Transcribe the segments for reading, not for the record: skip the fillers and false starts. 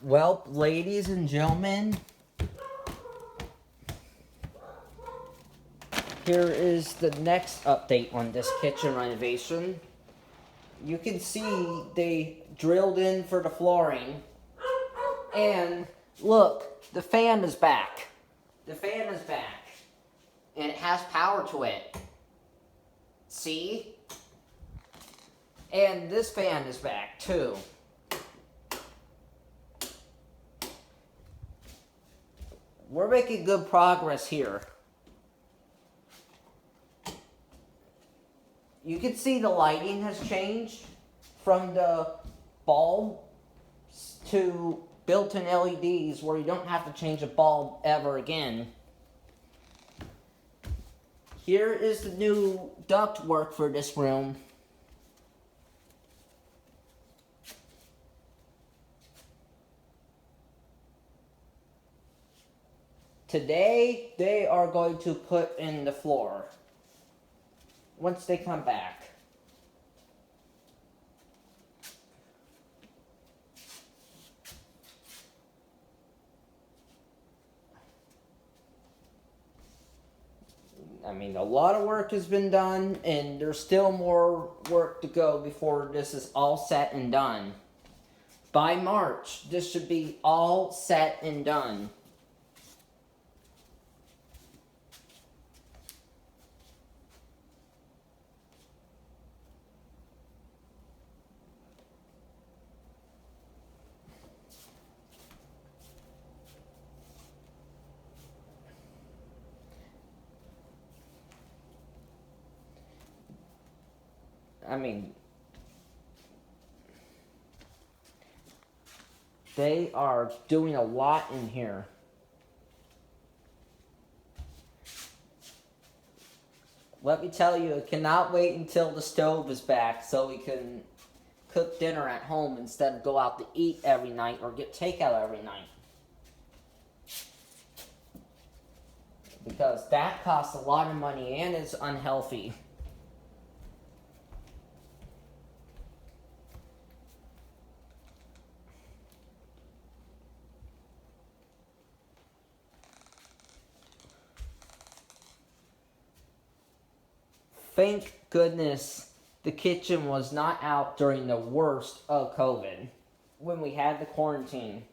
Well, ladies and gentlemen, here is the next update on this kitchen renovation. You can see they drilled in for the flooring, and look, the fan is back. The fan is back, and it has power to it. See? And this fan is back too. We're making good progress here. You can see the lighting has changed from the bulb to built-in LEDs where you don't have to change a bulb ever again. Here is the new duct work for this room. Today, they are going to put in the floor once they come back. I mean, a lot of work has been done, and there's still more work to go before this is all set and done. By March, this should be all set and done. I mean, they are doing a lot in here. Let me tell you, I cannot wait until the stove is back so we can cook dinner at home instead of go out to eat every night or get takeout every night. Because that costs a lot of money and is unhealthy. Thank goodness the kitchen was not out during the worst of COVID, when we had the quarantine.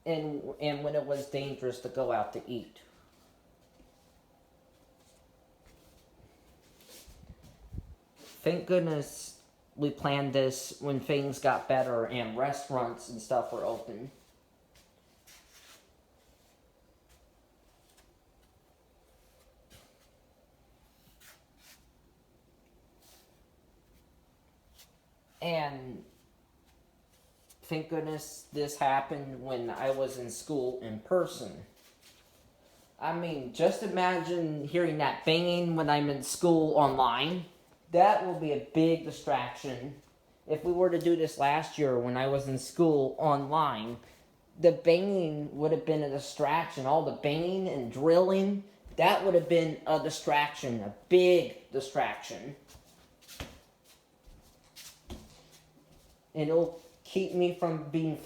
And when it was dangerous to go out to eat. Thank goodness we planned this when things got better and restaurants and stuff were open. And thank goodness this happened when I was in school in person. I mean, just imagine hearing that banging when I'm in school online. That will be a big distraction. If we were to do this last year when I was in school online, the banging would have been a distraction. All the banging and drilling, that would have been a distraction, a big distraction. And it'll keep me from being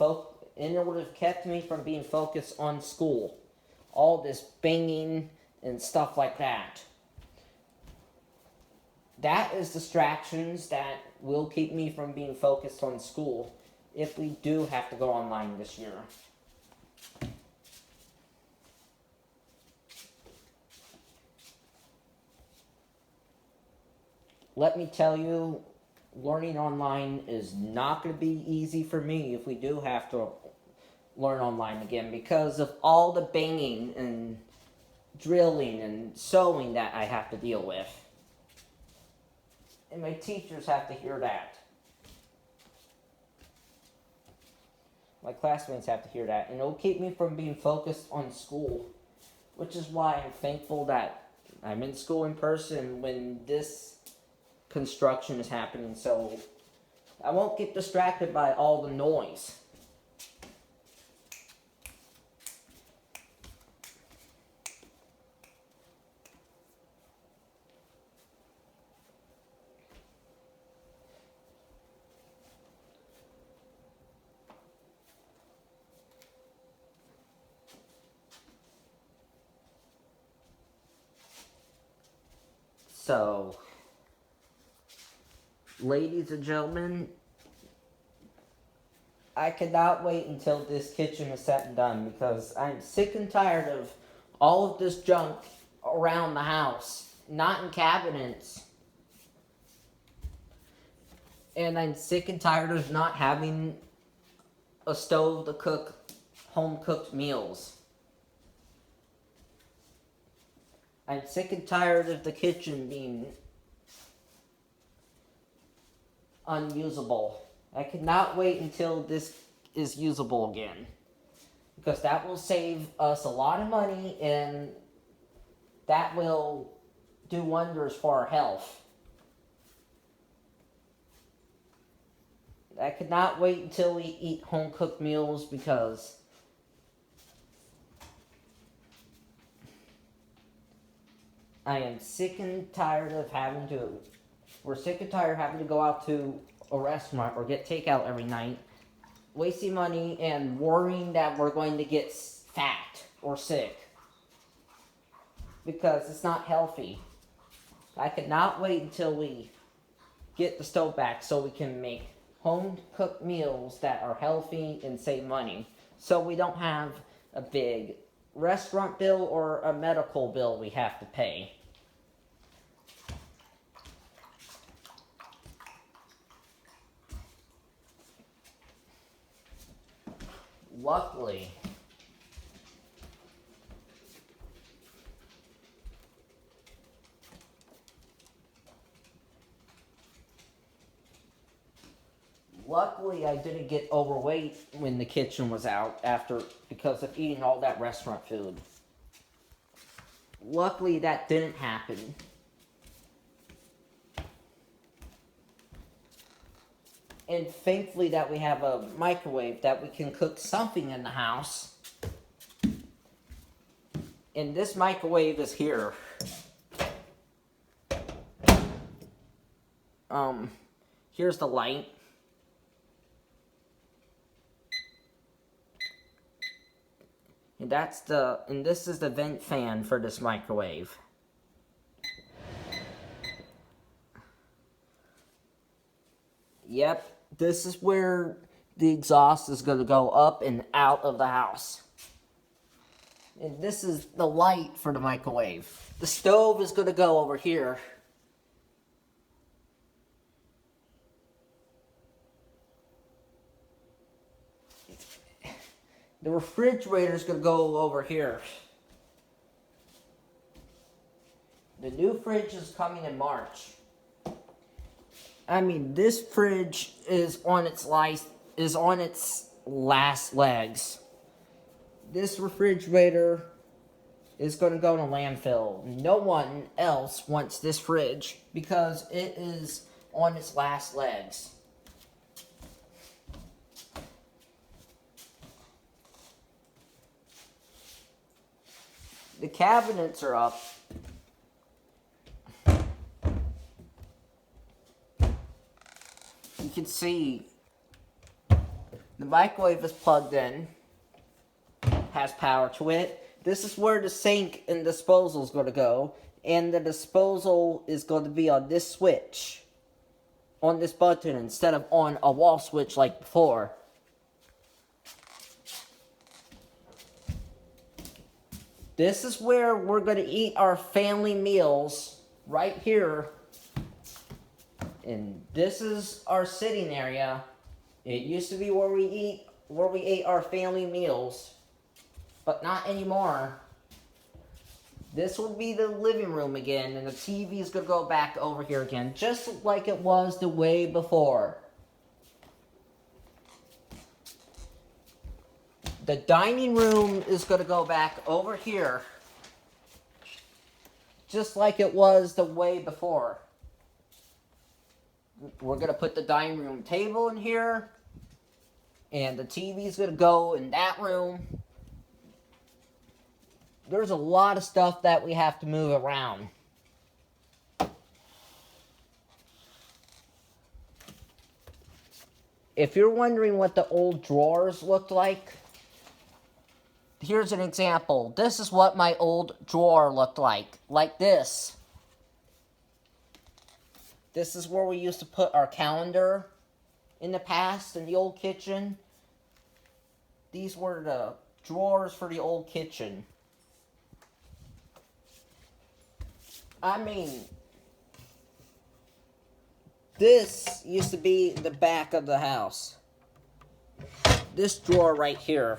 and it would have kept me from being focused on school. All this banging and stuff like that. That is distractions that will keep me from being focused on school if we do have to go online this year. Let me tell you, learning online is not going to be easy for me if we do have to learn online again because of all the banging and drilling and sewing that I have to deal with. And my teachers have to hear that. My classmates have to hear that. And it'll keep me from being focused on school, which is why I'm thankful that I'm in school in person when this construction is happening, so I won't get distracted by all the noise. So, ladies and gentlemen, I cannot wait until this kitchen is set and done because I'm sick and tired of all of this junk around the house, not in cabinets. And I'm sick and tired of not having a stove to cook home cooked meals. I'm sick and tired of the kitchen being unusable. I cannot wait until this is usable again. Because that will save us a lot of money and that will do wonders for our health. I cannot wait until we eat home cooked meals because I am sick and tired of we're sick and tired of having to go out to a restaurant or get takeout every night, wasting money and worrying that we're going to get fat or sick because it's not healthy. I cannot wait until we get the stove back so we can make home cooked meals that are healthy and save money, so we don't have a big restaurant bill or a medical bill we have to pay. Luckily, I didn't get overweight when the kitchen was out because of eating all that restaurant food. Luckily, that didn't happen. And thankfully that we have a microwave that we can cook something in the house. And this microwave is here. Here's the light. And this is the vent fan for this microwave. Yep, this is where the exhaust is going to go up and out of the house. And this is the light for the microwave. The stove is going to go over here. The refrigerator is going to go over here. The new fridge is coming in March. I mean, this fridge is on its last legs. This refrigerator is going to go in a landfill. No one else wants this fridge because it is on its last legs. The cabinets are up. You can see the microwave is plugged in, has power to it. This is where the sink and disposal is going to go, and the disposal is going to be on this switch, on this button, instead of on a wall switch like before. This is where we're going to eat our family meals, right here. And this is our sitting area. It used to be where we ate our family meals, but not anymore. This will be the living room again, and the TV is going to go back over here again, just like it was the way before. The dining room is going to go back over here, just like it was the way before. We're going to put the dining room table in here, and the TV is going to go in that room. There's a lot of stuff that we have to move around. If you're wondering what the old drawers looked like, here's an example. This is what my old drawer looked like this. This is where we used to put our calendar in the past in the old kitchen. These were the drawers for the old kitchen. I mean, this used to be the back of the house. This drawer right here.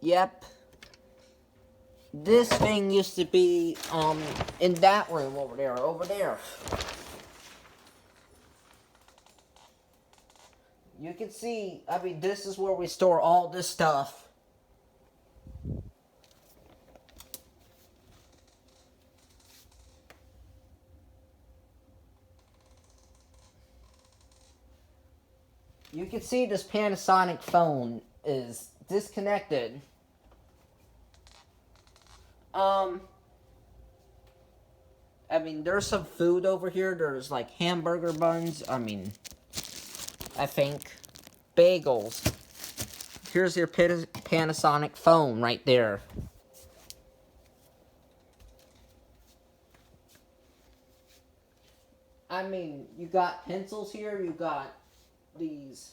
Yep. This thing used to be in that room over there. You can see, I mean, this is where we store all this stuff. You can see this Panasonic phone is disconnected. I mean, there's some food over here. There's like hamburger buns. I think bagels. Here's your Panasonic phone right there. I mean, you got pencils here. You got these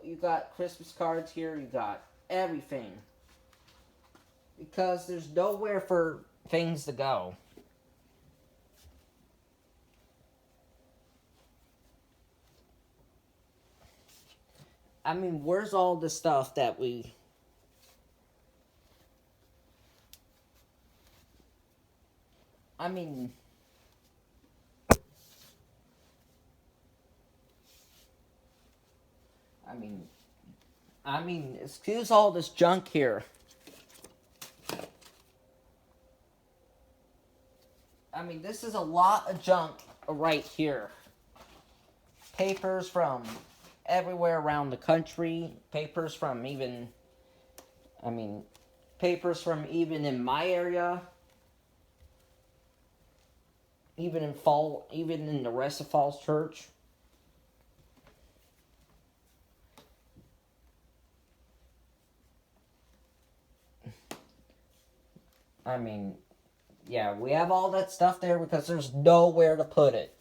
you got Christmas cards here. You got everything. Because there's nowhere for things to go. I mean, where's all the stuff that we... I mean... excuse all this junk here. I mean, this is a lot of junk right here. Papers from everywhere around the country. Papers from even in my area. Even in the rest of Falls Church. I mean, yeah, we have all that stuff there because there's nowhere to put it.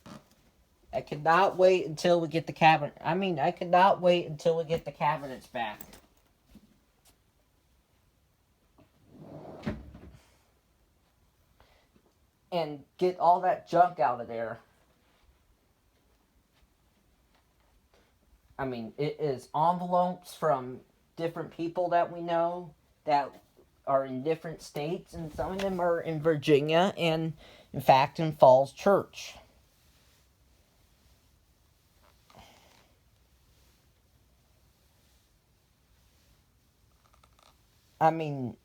I cannot wait until we get the cabinet. I cannot wait until we get the cabinets back. And get all that junk out of there. I mean, it is envelopes from different people that we know that are in different states, and some of them are in Virginia and, in fact, in Falls Church. I mean,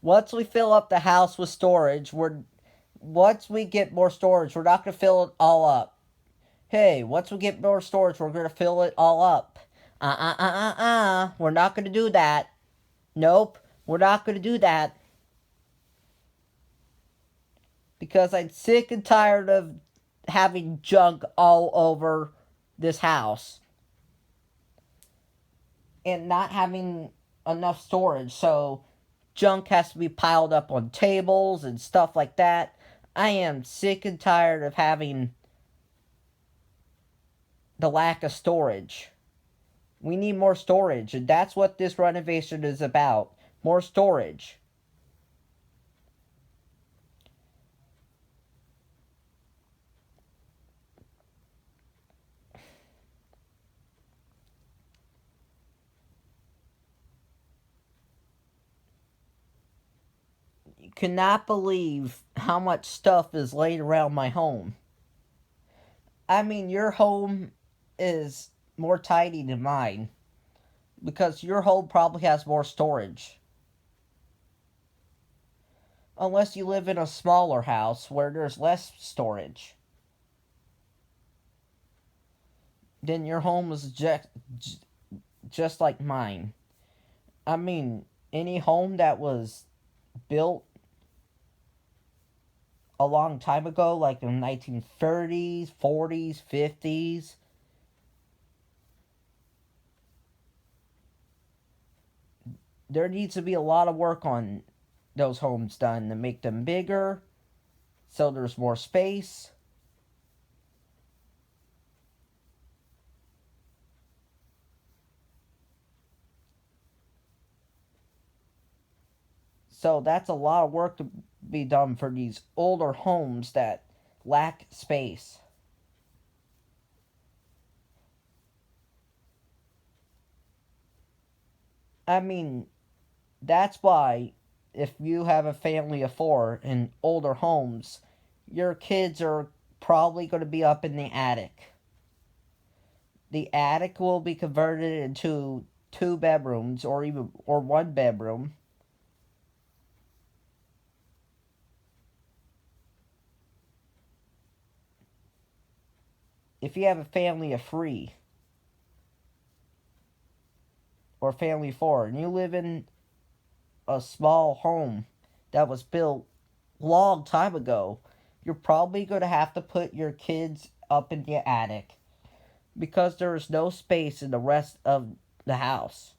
once we fill up the house with storage, once we get more storage, we're not going to fill it all up. Hey, once we get more storage, we're going to fill it all up. We're not going to do that. Nope, we're not going to do that. Because I'm sick and tired of having junk all over this house. And not having enough storage, so junk has to be piled up on tables and stuff like that. I am sick and tired of having the lack of storage. We need more storage, and that's what this renovation is about. More storage. You cannot believe how much stuff is laid around my home. Your home is more tidy than mine. Because your home probably has more storage. Unless you live in a smaller house where there's less storage. Then your home is just like mine. I mean, any home that was built a long time ago, like in 1930s, 40s, 50s, there needs to be a lot of work on those homes done to make them bigger so there's more space. So that's a lot of work to be done for these older homes that lack space. I mean, that's why if you have a family of four in older homes, your kids are probably going to be up in the attic. The attic will be converted into two bedrooms or one bedroom. If you have a family of three or family of four and you live in a small home that was built long time ago, you're probably going to have to put your kids up in the attic because there is no space in the rest of the house.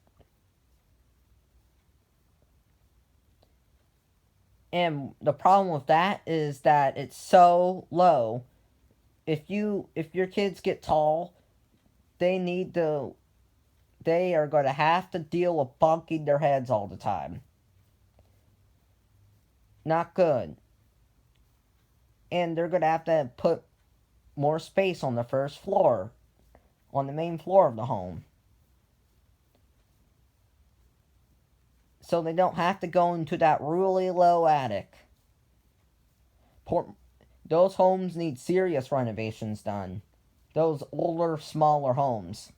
And the problem with that is that it's so low. If your kids get tall, they need to they are going to have to deal with bunking their heads all the time. Not good. And they're going to have to put more space on the first floor, on the main floor of the home. So they don't have to go into that really low attic. Those homes need serious renovations done. Those older, smaller homes.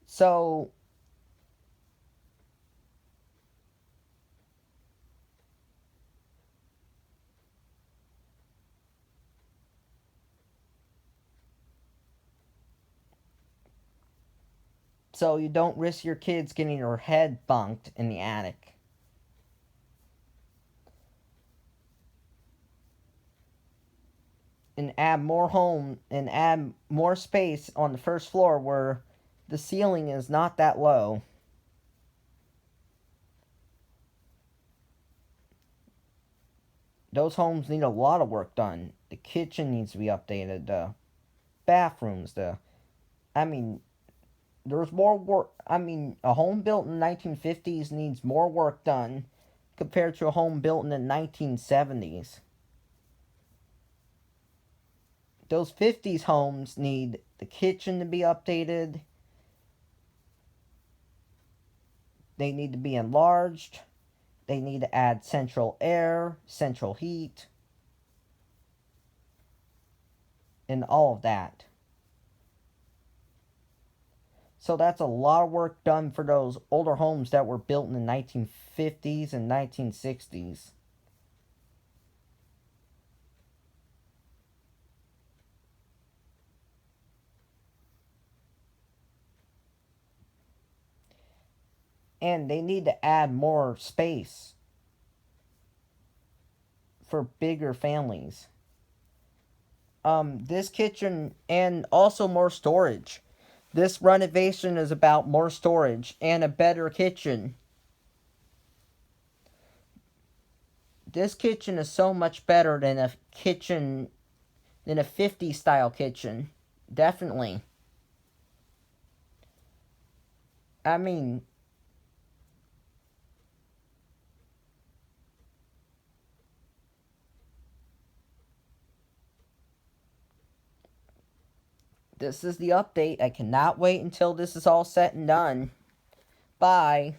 So so you don't risk your kids getting their head bunked in the attic. And add more space on the first floor where the ceiling is not that low. Those homes need a lot of work done. The kitchen needs to be updated. The bathrooms. The I mean, there's more work. I mean, a home built in the 1950s needs more work done compared to a home built in the 1970s. Those 50s homes need the kitchen to be updated. They need to be enlarged. They need to add central air, central heat, and all of that. So that's a lot of work done for those older homes that were built in the 1950s and 1960s. And they need to add more space for bigger families. This kitchen and also more storage. This renovation is about more storage and a better kitchen. This kitchen is so much better than a kitchen than a 50 style kitchen. Definitely. I mean, this is the update. I cannot wait until this is all set and done. Bye.